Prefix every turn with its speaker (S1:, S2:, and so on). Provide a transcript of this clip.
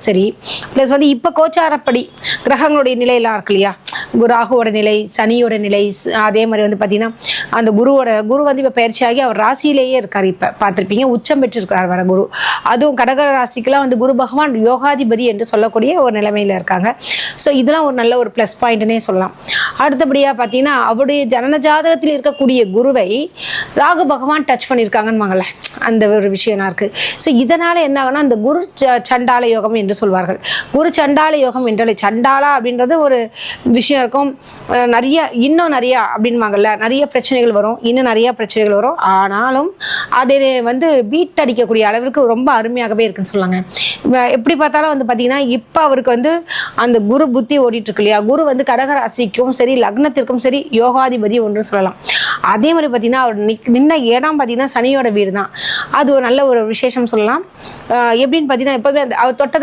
S1: சரி, ப்ளஸ் வந்து இப்போ கோச்சாரப்படி கிரகங்களுடைய நிலையெல்லாம் இருக்கு இல்லையா, ராகுவோட நிலை, சனியோட நிலை, அதே மாதிரி வந்து பார்த்தீங்கன்னா அந்த குரு வந்து இப்போ பயிற்சியாகி அவர் ராசியிலேயே இருக்கார். இப்போ பார்த்துருப்பீங்க, உச்சம் பெற்றிருக்கிறார் வர குரு. அதுவும் கடக ராசிக்கெல்லாம் வந்து குரு பகவான் யோகாதிபதி என்று சொல்லக்கூடிய ஒரு நிலைமையில் இருக்காங்க. ஸோ இதெல்லாம் ஒரு நல்ல ஒரு ப்ளஸ் பாயிண்ட்னே சொல்லலாம். அடுத்தபடியாக பார்த்தீங்கன்னா அவருடைய ஜனன ஜாதகத்தில் இருக்கக்கூடிய குருவை ராகு பகவான் டச் பண்ணியிருக்காங்கன்னு அந்த ஒரு விஷயம்லாம் இருக்குது. ஸோ இதனால் என்ன ஆகுனா அந்த குரு சண்டால யோகம் என்று சொல்வார்கள். குரு சண்டால யோகம் என்றாலே, சண்டாலா அப்படின்றது ஒரு விஷயம் இருக்கும், இன்னும் நிறையா அப்படின்வாங்கல்ல, நிறைய பிரச்சனைகள் வரும், இன்னும் நிறைய பிரச்சனைகள் வரும். ஆனாலும் அதை வந்து பீட் அடிக்கக்கூடிய அளவிற்கு ரொம்ப அருமையாகவே இருக்குன்னு சொல்லாங்க. எப்படி பார்த்தாலும் வந்து பார்த்தீங்கன்னா இப்போ அவருக்கு வந்து அந்த குரு புத்தி ஓடிட்டு இருக்கு இல்லையா, குரு வந்து கடகராசிக்கும் சரி லக்னத்திற்கும் சரி யோகாதிபதி ஒன்று சொல்லலாம். அதே மாதிரி பார்த்தீங்கன்னா அவர் நின்ன இடம் பார்த்தீங்கன்னா சனியோட வீடு தான். அது ஒரு நல்ல ஒரு விசேஷம் சொல்லலாம். எப்படின்னு பார்த்தீங்கன்னா எப்போதுமே அவர் தொட்டதை